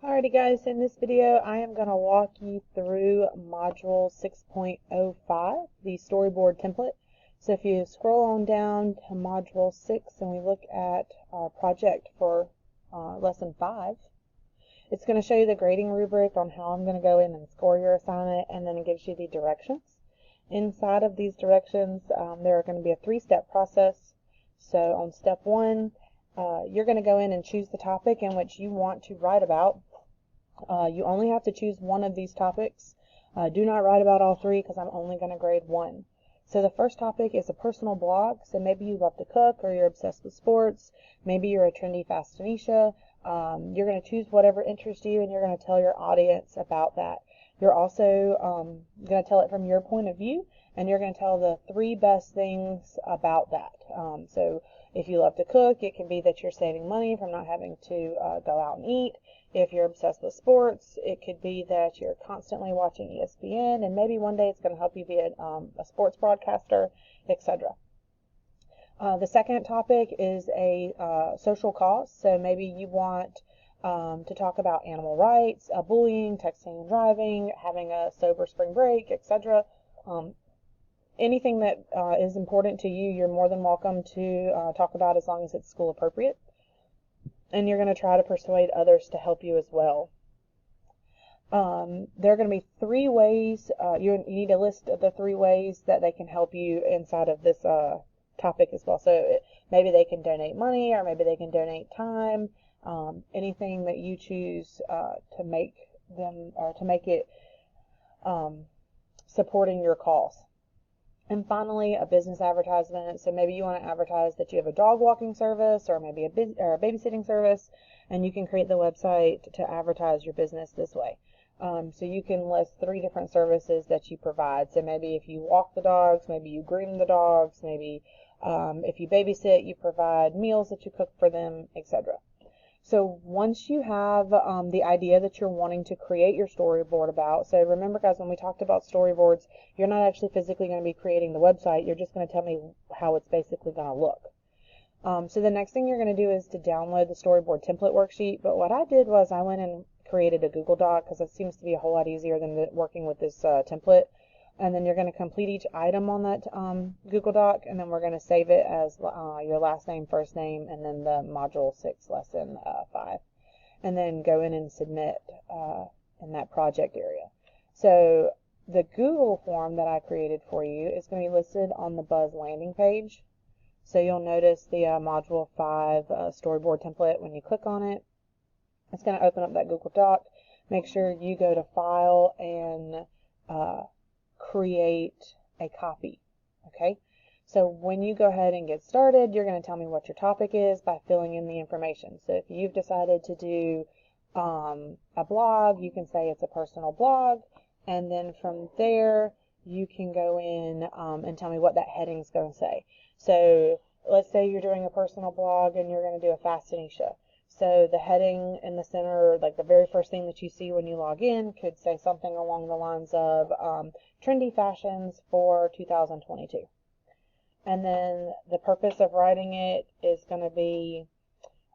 Alrighty guys, in this video I am going to walk you through Module 6.05, the storyboard template. So if you scroll on down to Module 6 and we look at our project for Lesson 5, it's going to show you the grading rubric on how I'm going to go in and score your assignment, and then it gives you the directions. Inside of these directions, there are going to be a three-step process. So on step 1, you're going to go in and choose the topic in which you want to write about. You only have to choose one of these topics. Do not write about all three because I'm only going to grade one. So the first topic is a personal blog. So maybe you love to cook, or you're obsessed with sports. Maybe you're a trendy fashionista. You're going to choose whatever interests you, and you're going to tell your audience about that. You're also going to tell it from your point of view, and you're going to tell the three best things about that. So if you love to cook, it can be that you're saving money from not having to go out and eat. If you're obsessed with sports, it could be that you're constantly watching ESPN, and maybe one day it's going to help you be a sports broadcaster, etc. The second topic is a social cause. So maybe you want to talk about animal rights, bullying, texting and driving, having a sober spring break, etc. Anything that is important to you, you're more than welcome to talk about as long as it's school appropriate. And you're going to try to persuade others to help you as well. There are going to be three ways. You need a list of the three ways that they can help you inside of this topic as well. So maybe they can donate money, or maybe they can donate time. Anything that you choose to make them, or to make it supporting your cause. And finally, a business advertisement. So maybe you want to advertise that you have a dog walking service, or maybe a babysitting service, and you can create the website to advertise your business this way. So you can list three different services that you provide. So maybe if you walk the dogs, maybe you groom the dogs, maybe if you babysit, you provide meals that you cook for them, etc. So once you have the idea that you're wanting to create your storyboard about, so remember guys, when we talked about storyboards, you're not actually physically going to be creating the website, you're just going to tell me how it's basically going to look. So the next thing you're going to do is to download the storyboard template worksheet, but what I did was I went and created a Google Doc because it seems to be a whole lot easier than working with this template. And then you're going to complete each item on that Google Doc, and then we're going to save it as your last name, first name, and then the Module 6 Lesson 5. And then go in and submit in that project area. So the Google form that I created for you is going to be listed on the Buzz landing page. So you'll notice the Module 5 storyboard template. When you click on it, it's going to open up that Google Doc. Make sure you go to File and create a copy. Okay, so when you go ahead and get started, you're going to tell me what your topic is by filling in the information. So if you've decided to do a blog, you can say it's a personal blog, and then from there you can go in and tell me what that heading is going to say. So let's say you're doing a personal blog and you're going to do a fashionista. So the heading in the center, like the very first thing that you see when you log in, could say something along the lines of trendy fashions for 2022. And then the purpose of writing it is going to be,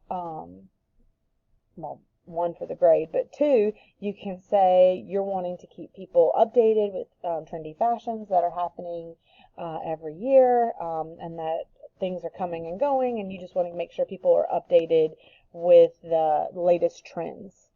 well, one, for the grade, but two, you can say you're wanting to keep people updated with trendy fashions that are happening every year, and that things are coming and going, and you just want to make sure people are updated with the latest trends.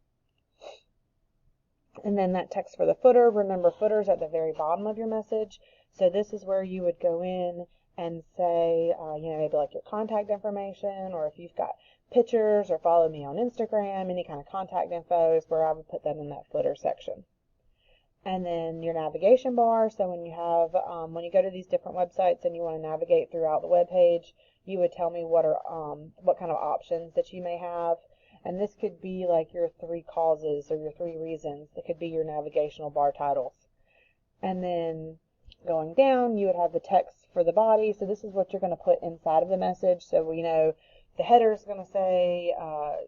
And then that text for the footer, remember footer's at the very bottom of your message. So this is where you would go in and say, maybe like your contact information, or if you've got pictures, or follow me on Instagram, any kind of contact info is where I would put that in that footer section. And then your navigation bar. So when you have, when you go to these different websites and you want to navigate throughout the web page, you would tell me what kind of options that you may have. And this could be like your three causes or your three reasons. It could be your navigational bar titles. And then going down, you would have the text for the body. So this is what you're going to put inside of the message. So we know the header is going to say,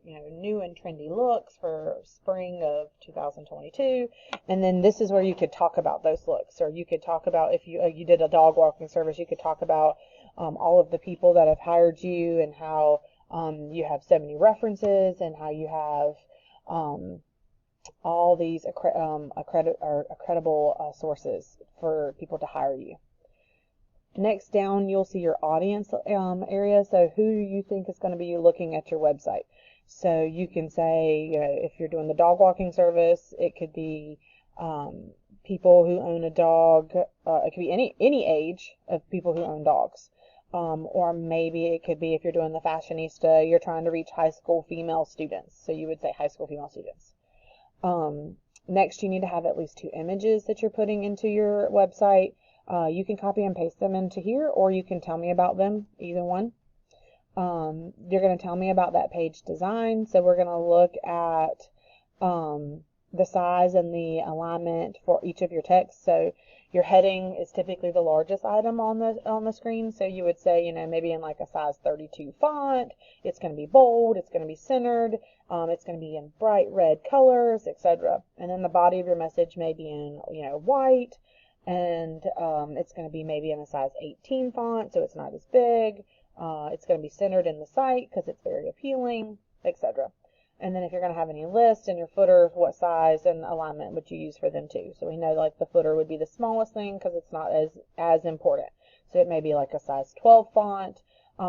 new and trendy looks for spring of 2022. And then this is where you could talk about those looks. Or you could talk about, if you did a dog walking service, you could talk about all of the people that have hired you, and how you have so many references, and how you have all these credible sources for people to hire you. Next down, you'll see your audience area. So who do you think is going to be looking at your website? So you can say, you know, if you're doing the dog walking service, it could be people who own a dog. It could be any age of people who own dogs. Or maybe it could be if you're doing the fashionista, you're trying to reach high school female students. So you would say high school female students. Next, you need to have at least 2 images that you're putting into your website. You can copy and paste them into here, or you can tell me about them, either one. You're going to tell me about that page design. So we're going to look at the size and the alignment for each of your texts. So your heading is typically the largest item on the screen. So you would say, you know, maybe in like a size 32 font, it's going to be bold, it's going to be centered, it's going to be in bright red colors, etc. And then the body of your message may be in, you know, white, and it's going to be maybe in a size 18 font, so it's not as big. It's going to be centered in the site because it's very appealing, etc. And then if you're going to have any lists in your footer, what size and alignment would you use for them too? So we know like the footer would be the smallest thing because it's not as important. So it may be like a size 12 font.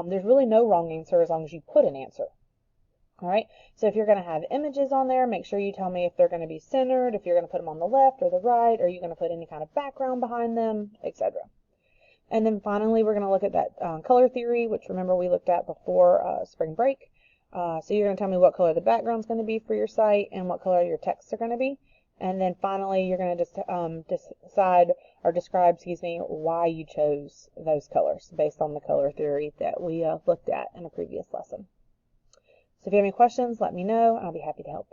There's really no wrong answer as long as you put an answer. All right, so if you're going to have images on there, make sure you tell me if they're going to be centered, if you're going to put them on the left or the right, or you're going to put any kind of background behind them, etc. And then finally, we're going to look at that color theory, which remember we looked at before spring break. So you're going to tell me what color the background is going to be for your site and what color your texts are going to be. And then finally, you're going to just decide or describe, why you chose those colors based on the color theory that we looked at in a previous lesson. So if you have any questions, let me know, and I'll be happy to help.